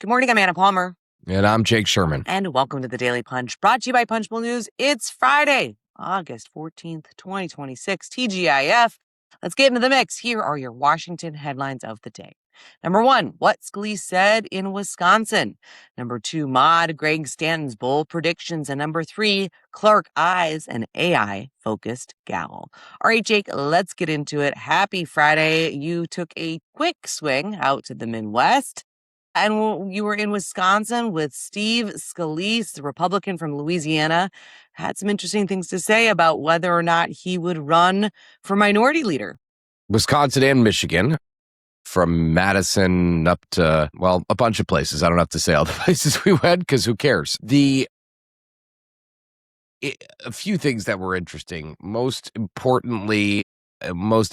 Good morning, I'm Anna Palmer. And I'm Jake Sherman. And welcome to the Daily Punch, brought to you by Punchbowl News. It's Friday, August 14th, 2026, TGIF. Let's get into the mix. Here are your Washington headlines of the day. Number 1, what Scalise said in Wisconsin. Number 2, Mod Greg Stanton's bold predictions. And number 3, Clarke eyes an AI-focused gavel. All right, Jake, let's get into it. Happy Friday. You took a quick swing out to the Midwest. And you were in Wisconsin with Steve Scalise, the Republican from Louisiana, had some interesting things to say about whether or not he would run for minority leader. Wisconsin and Michigan, from Madison up to, well, a bunch of places. I don't have to say all the places we went because who cares? A few things that were interesting. Most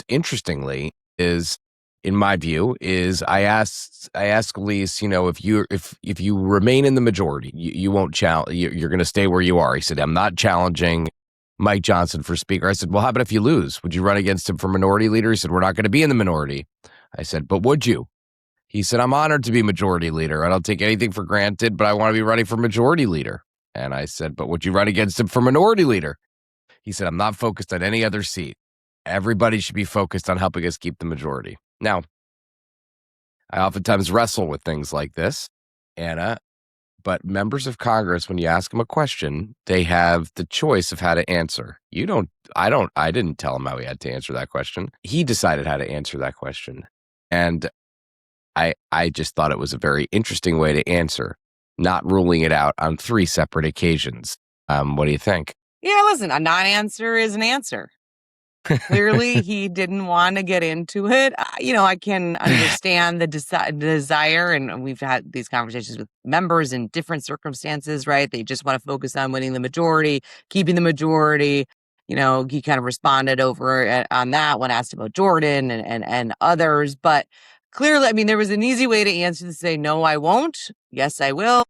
interestingly is, in my view, is I asked Scalise, if you remain in the majority, you won't challenge. You're going to stay where you are. He said, I'm not challenging Mike Johnson for speaker. I said, well, how about if you lose? Would you run against him for minority leader? He said, we're not going to be in the minority. I said, but would you? He said, I'm honored to be majority leader. I don't take anything for granted, but I want to be running for majority leader. And I said, but would you run against him for minority leader? He said, I'm not focused on any other seat. Everybody should be focused on helping us keep the majority. Now, I oftentimes wrestle with things like this, Anna, but members of Congress, when you ask them a question, they have the choice of how to answer. I didn't tell him how he had to answer that question. He decided how to answer that question. And I just thought it was a very interesting way to answer, not ruling it out on 3 separate occasions. What do you think? Yeah, listen, a non-answer is an answer. Clearly, he didn't want to get into it. I can understand the desire, and we've had these conversations with members in different circumstances, right? They just want to focus on winning the majority, keeping the majority. He kind of responded over on that when asked about Jordan and others. But clearly, there was an easy way to answer to say, no, I won't. Yes, I will.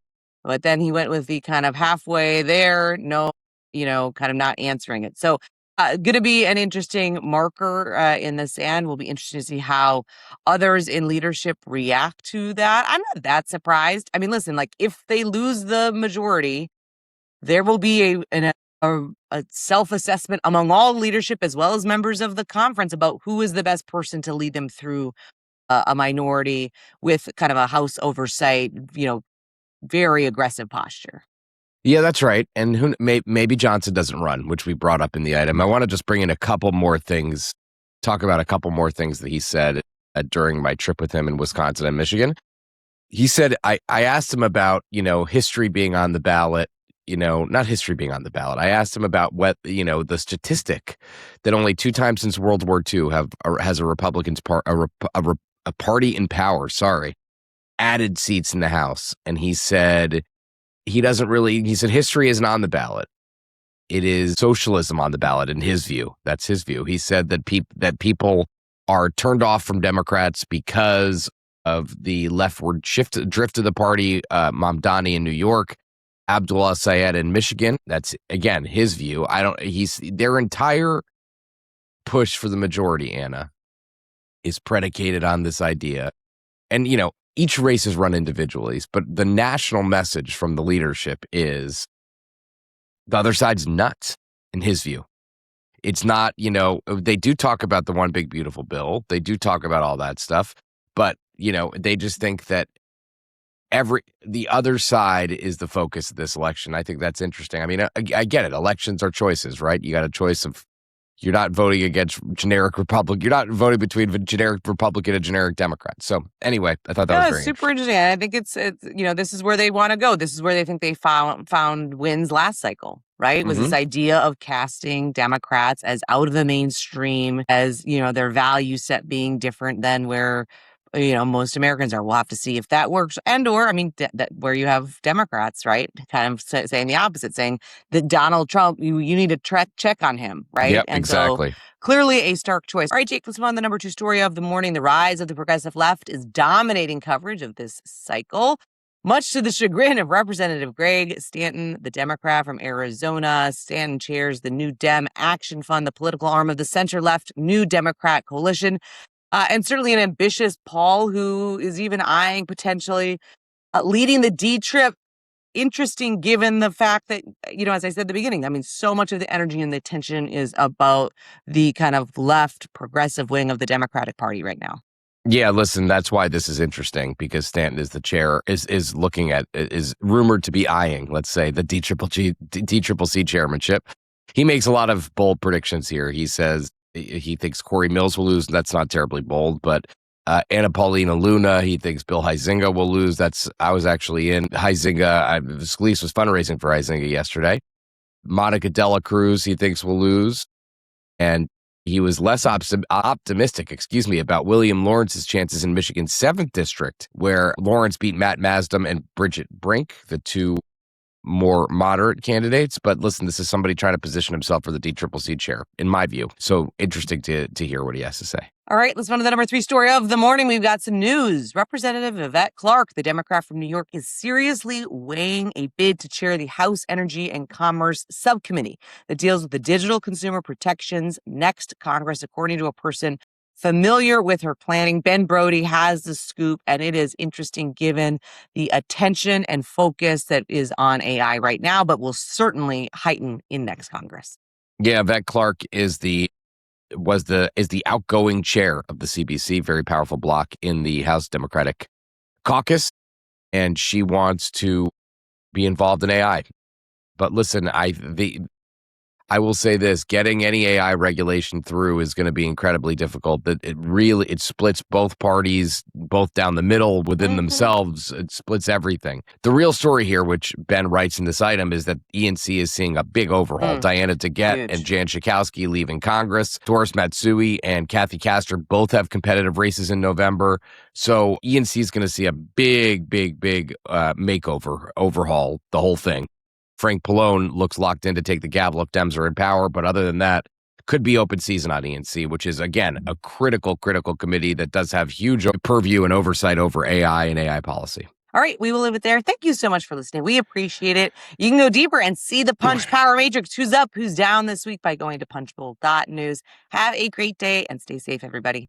But then he went with the kind of halfway there, no, kind of not answering it. So, going to be an interesting marker in the sand. We'll be interested to see how others in leadership react to that. I'm not that surprised. Listen, if they lose the majority, there will be a self-assessment among all leadership as well as members of the conference about who is the best person to lead them through a minority with kind of a House oversight, very aggressive posture. Yeah, that's right. And maybe Johnson doesn't run, which we brought up in the item. I want to just bring in talk about a couple more things that he said during my trip with him in Wisconsin and Michigan. He said, I asked him about, history being on the ballot, not history being on the ballot. I asked him about the statistic that only 2 times since World War II has a Republicans a party in power, added seats in the House. And he said, he said history isn't on the ballot. It is socialism on the ballot in his view. That's his view. He said that people are turned off from Democrats because of the leftward drift of the party. Mamdani in New York, Abdullah Syed in Michigan. That's, again, his view. Their entire push for the majority, Anna, is predicated on this idea. And, each race is run individually, but the national message from the leadership is the other side's nuts, in his view. It's not, they do talk about the one big beautiful bill. They do talk about all that stuff, but, they just think that the other side is the focus of this election. I think that's interesting. I get it. Elections are choices, right? You got a choice of, you're not voting against generic Republican. You're not voting between a generic Republican and generic Democrat. So anyway, I thought that was very super interesting. I think it's this is where they want to go. This is where they think they found wins last cycle, right? It was this idea of casting Democrats as out of the mainstream, as their value set being different than where most Americans are. We'll have to see if that works. And or, that where you have Democrats, right, kind of saying the opposite, saying that Donald Trump, you need to check on him, right? Yep, and exactly. So clearly a stark choice. All right, Jake, let's move on to the number 2 story of the morning. The rise of the progressive left is dominating coverage of this cycle. Much to the chagrin of Representative Greg Stanton, the Democrat from Arizona. Stanton chairs the New Dem Action Fund, the political arm of the center-left New Democrat coalition. And certainly an ambitious Paul who is even eyeing potentially leading the D trip. Interesting, given the fact that, as I said at the beginning, I mean, so much of the energy and the attention is about the kind of left progressive wing of the Democratic Party right now. Yeah, listen, that's why this is interesting, because Stanton is the chair, is looking at, is rumored to be eyeing, let's say, the DCCC chairmanship. He makes a lot of bold predictions here. He says he thinks Corey Mills will lose. That's not terribly bold, but Anna Paulina Luna, he thinks Bill Huizenga will lose. I was actually in Huizenga. Scalise was fundraising for Huizenga yesterday. Monica Dela Cruz, he thinks will lose. And he was less optimistic, about William Lawrence's chances in Michigan's 7th district, where Lawrence beat Matt Masdom and Bridget Brink, the two more moderate candidates. But listen, this is somebody trying to position himself for the DCCC chair, in my view. So interesting to hear what he has to say. All right, let's run to the number 3 story of the morning. We've got some news. Representative Yvette Clarke, the Democrat from New York, is seriously weighing a bid to chair the House Energy and Commerce Subcommittee that deals with the digital consumer protections next to Congress, according to a person familiar with her planning. Ben Brody has the scoop, and it is interesting given the attention and focus that is on AI right now, but will certainly heighten in next Congress. Yeah, Yvette Clarke is the outgoing chair of the CBC, very powerful bloc in the House Democratic caucus, and she wants to be involved in AI. But listen, I will say this: getting any AI regulation through is going to be incredibly difficult. That it splits both parties, both down the middle within themselves. It splits everything. The real story here, which Ben writes in this item, is that ENC is seeing a big overhaul. Diana DeGette and Jan Schakowsky leaving Congress. Doris Matsui and Kathy Castor both have competitive races in November. So ENC is going to see a big overhaul, the whole thing. Frank Pallone looks locked in to take the gavel if Dems are in power. But other than that, could be open season on ENC, which is, again, a critical committee that does have huge purview and oversight over AI and AI policy. All right, we will leave it there. Thank you so much for listening. We appreciate it. You can go deeper and see the Punch Power Matrix, who's up, who's down this week, by going to punchbowl.news. Have a great day and stay safe, everybody.